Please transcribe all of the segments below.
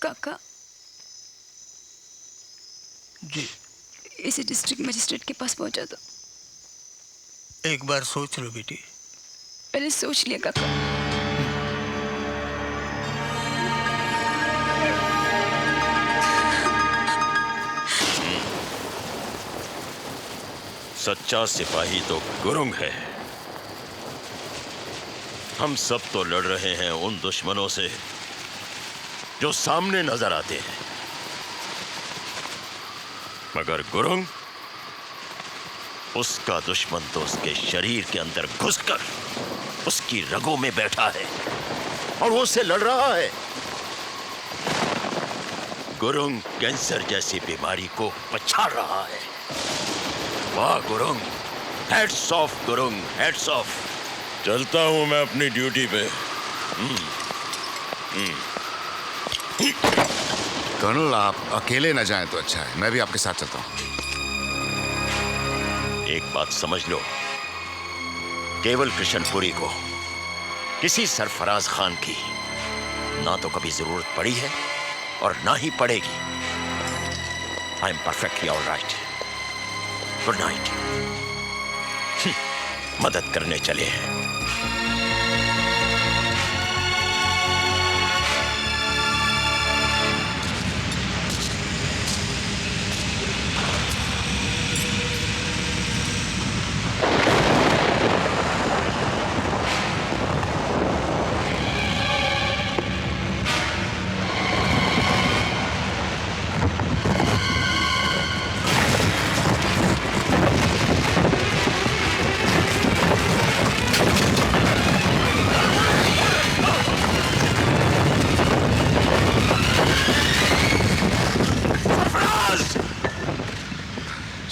काका जी। इसे district magistrate के पास पहुंचा दो। एक बार सोच लो बेटी। मैंने सोच लिया काका। सच्चा सिपाही तो गुरुंग है। हम सब तो लड़ रहे हैं उन दुश्मनों से जो सामने नजर आते हैं, मगर गुरुंग, उसका दुश्मन तो उसके शरीर के अंदर घुसकर उसकी रगों में बैठा है और वो उससे लड़ रहा है। गुरुंग कैंसर जैसी बीमारी को पछाड़ रहा है। वाह Gurung, heads of Gurung, heads of. चलता हूं मैं अपनी ड्यूटी पे। कर्नल, आप अकेले न जाएं तो अच्छा है, मैं भी आपके साथ चलता हूं। एक बात समझ लो, केवल कृष्णपुरी को किसी सरफराज खान की ना तो कभी जरूरत पड़ी है और ना ही पड़ेगी। I am perfectly alright. Good night. मदद करने चले हैं।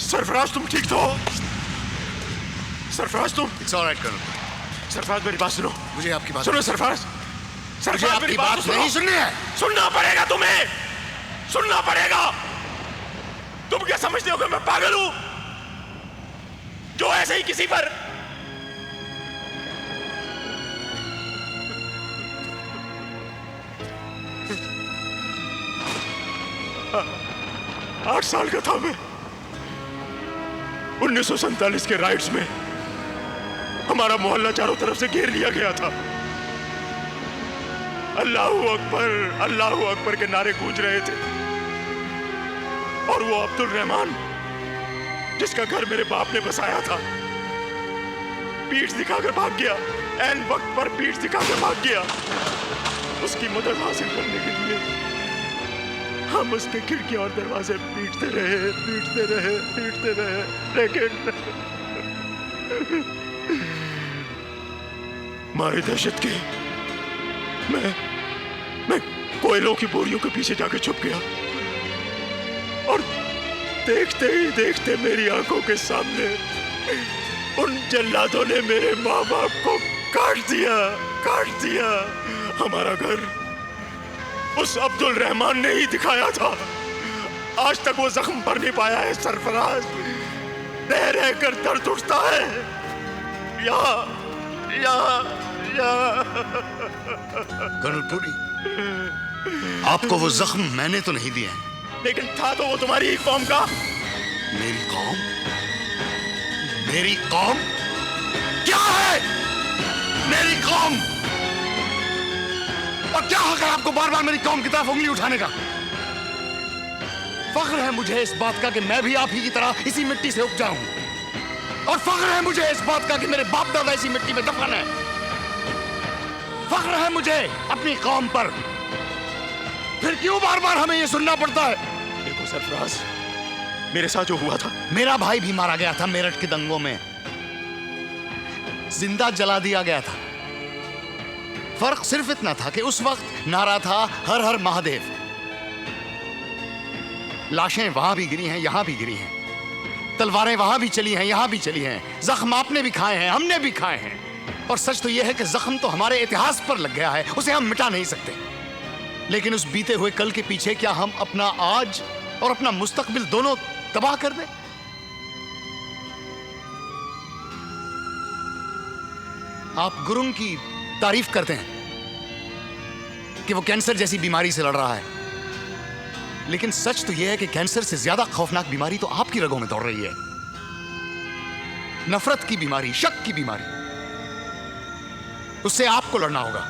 सरफराज, तुम ठीक तो हो? सरफराज तुम? It's alright colonel. सरफराज मेरी बात सुनो। मुझे आपकी बात सुनो सरफराज। मुझे आपकी बात नहीं सुननी है। सुनना पड़ेगा तुम्हें, सुनना पड़ेगा। तुम क्या समझते हो कि मैं पागल हूं जो ऐसे ही किसी पर आठ साल का था मैं। 1947 के राइट्स में हमारा मोहल्ला चारों तरफ से घेर लिया गया था। अल्लाहू अकबर के नारे गूंज रहे थे और वो अब्दुल रहमान, जिसका घर मेरे बाप ने बसाया था, पीठ दिखाकर भाग गया। ऐन वक्त पर पीठ दिखाकर भाग गया। उसकी मदद हासिल करने के लिए हम उसके खिड़की और दरवाजे पीटते रहे, लेकिन मारे दहशत के मैं कोयलों की बोरियों के पीछे जाकर छुप गया और देखते ही देखते मेरी आंखों के सामने उन जल्लादों ने मेरे माँ बाप को काट दिया। हमारा घर उस अब्दुल रहमान ने ही दिखाया था। आज तक वो जख्म भर नहीं पाया है सरफराज। रह कर दर्द उठता है। कर्नल पुरी, आपको वो जख्म मैंने तो नहीं दिए हैं। लेकिन था तो वो तुम्हारी ही कौम का। मेरी कौम? मेरी कौम क्या है? मेरी कौम? और क्या हक है आपको बार बार मेरी कौम की तरफ उंगली उठाने का? फख्र है मुझे इस बात का कि मैं भी आप ही की तरह इसी मिट्टी से उपजा हूं। और फख्र है मुझे इस बात का कि मेरे बाप दादा इसी मिट्टी में दफन है। फख्र है मुझे अपनी कौम पर। फिर क्यों बार बार हमें यह सुनना पड़ता है? देखो सरफराज, मेरे साथ जो हुआ था, मेरा भाई भी मारा गया था मेरठ के दंगों में, जिंदा जला दिया गया था। फर्क सिर्फ इतना था कि उस वक्त नारा था हर हर महादेव। लाशें वहां भी गिरी हैं, यहां भी गिरी हैं। तलवारें वहां भी चली हैं, यहां भी चली हैं। जख्म आपने भी खाए हैं, हमने भी खाए हैं। और सच तो यह है कि जख्म तो हमारे इतिहास पर लग गया है, उसे हम मिटा नहीं सकते। लेकिन उस बीते हुए कल के पीछे क्या हम अपना आज और अपना मुस्तकबिल दोनों तबाह कर दें? आप गुरुंग की तारीफ करते हैं कि वो कैंसर जैसी बीमारी से लड़ रहा है, लेकिन सच तो यह है कि कैंसर से ज्यादा खौफनाक बीमारी तो आपकी रगों में दौड़ रही है। नफरत की बीमारी, शक की बीमारी। उससे आपको लड़ना होगा,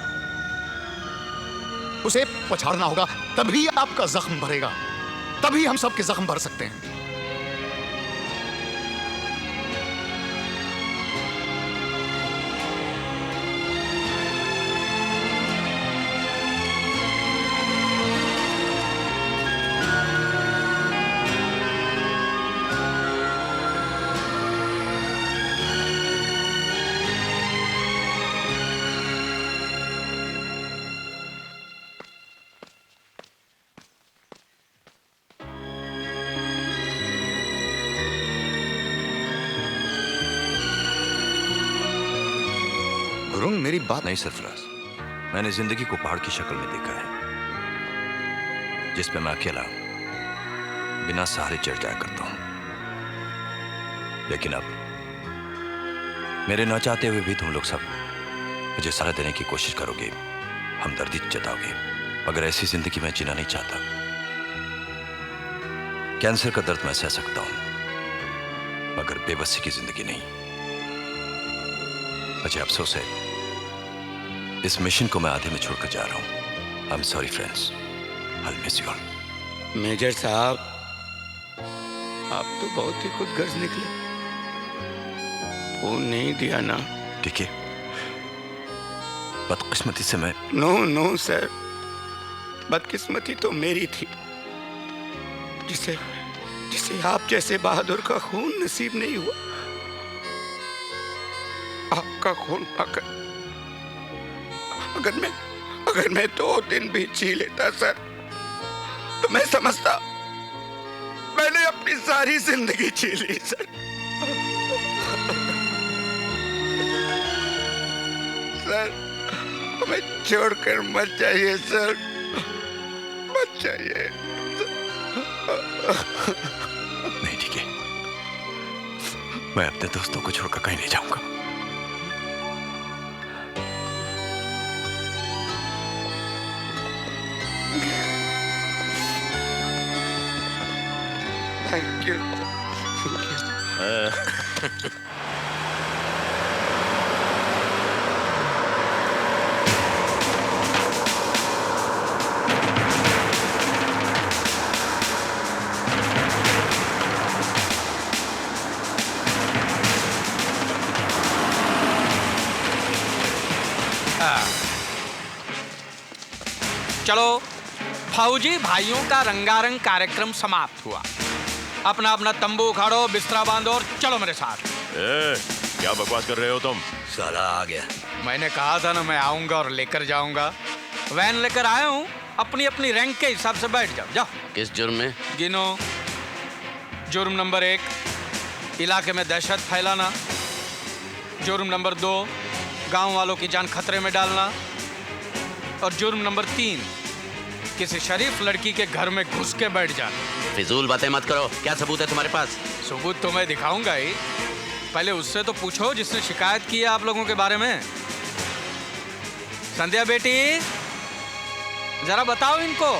उसे पछाड़ना होगा, तभी आपका जख्म भरेगा, तभी हम सबके जख्म भर सकते हैं। गुरुंग, मेरी बात नहीं सरफराज। मैंने जिंदगी को पहाड़ की शक्ल में देखा है, जिसपे मैं अकेला बिना सहारे चढ़ जाया करता हूं। लेकिन अब मेरे न चाहते हुए भी तुम लोग सब मुझे सहारा देने की कोशिश करोगे, हमदर्दी जताओगे। मगर ऐसी जिंदगी मैं जीना नहीं चाहता। कैंसर का दर्द मैं सह सकता हूं, मगर बेबसी की जिंदगी नहीं। मुझे अफसोस है, इस मिशन को मैं आधे में छोड़कर जा रहा हूं। I am sorry friends, I will miss you all. Major साहब, आप तो बहुत ही खुदगर्ज निकले। फोन नहीं दिया ना? ठीक है, बदकिस्मती से मैं नो सर, बदकिस्मती तो मेरी थी, जिसे आप जैसे बहादुर का खून नसीब नहीं हुआ। आपका खून पाकर अगर मैं 2 दिन भी जी लेता सर, तो मैं समझता मैंने अपनी सारी जिंदगी जी ली सर। सर, हमें छोड़कर मत जाइए सर, मत जाइए। नहीं, ठीक है, मैं अपने दोस्तों को छोड़कर कहीं नहीं जाऊंगा। Thank you. चलो, फौजी भाइयों का रंगारंग कार्यक्रम समाप्त हुआ। अपना अपना तंबू उखाड़ो, बिस्तरा बांधो और चलो मेरे साथ। क्या बकवास कर रहे हो तुम? साला आ गया। मैंने कहा था ना, मैं आऊंगा और लेकर जाऊंगा। वैन लेकर आया हूँ, अपनी अपनी रैंक के हिसाब से बैठ जाओ। जाओ। किस जुर्म में? गिनो। जुर्म नंबर 1, इलाके में दहशत फैलाना। जुर्म नंबर 2, गांव वालों की जान खतरे में डालना। और जुर्म नंबर 3, किसी शरीफ लड़की के घर में घुस के बैठ जाना। फिजूल बातें मत करो, क्या सबूत है तुम्हारे पास? सबूत तो मैं दिखाऊंगा ही, पहले उससे तो पूछो जिसने शिकायत की है आप लोगों के बारे में। संध्या बेटी, जरा बताओ इनको,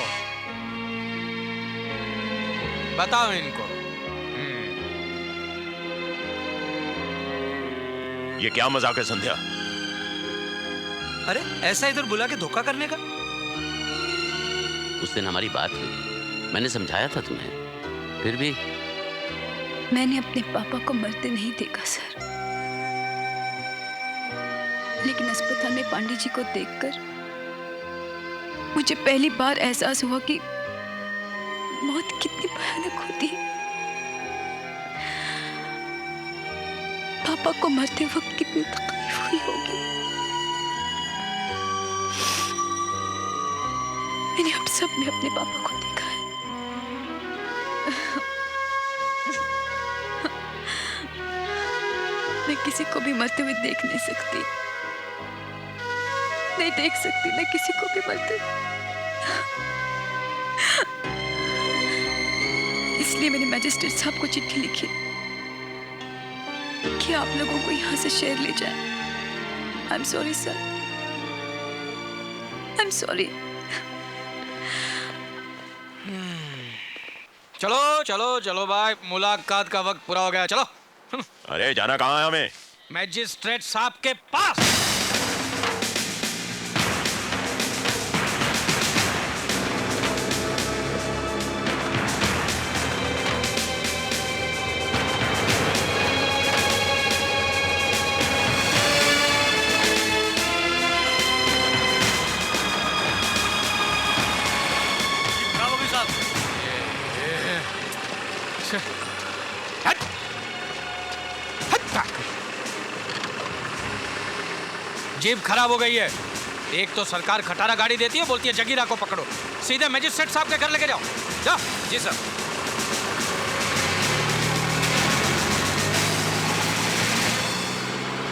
बताओ इनको। ये क्या मजाक है संध्या? अरे ऐसा इधर बुला के धोखा करने का? उस दिन हमारी बात हुई, मैंने समझाया था तुम्हें, फिर भी। मैंने अपने पापा को मरते नहीं देखा सर, लेकिन अस्पताल में पांडे जी को देखकर मुझे पहली बार एहसास हुआ कि मौत कितनी भयानक होती है। पापा को मरते वक्त कितनी तकलीफ हुई होगी। मैंने अब सब में अपने पापा को देखा है। मैं किसी को भी मरते हुए देख नहीं सकती, नहीं देख सकती मैं किसी को भी मरते। इसलिए मैंने मैजिस्ट्रेट साहब को चिट्ठी लिखी कि आप लोगों को यहां से शहर ले जाए। आई am sorry sir, I am sorry. चलो चलो चलो भाई, मुलाकात का वक्त पूरा हो गया, चलो। अरे जाना कहाँ है हमें? मैजिस्ट्रेट साहब के पास। हट! हट! जीप खराब हो गई है। एक तो सरकार खटारा गाड़ी देती है, बोलती है जगीरा को पकड़ो। सीधे मैजिस्ट्रेट साहब के घर लेके जाओ। जाओ। जी सर।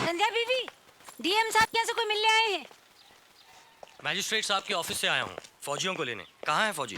संध्या बीवी, डीएम साहब के यहाँ से कोई मिलने आए हैं? मैजिस्ट्रेट साहब के ऑफिस से आया हूँ फौजियों को लेने। कहाँ है फौजी?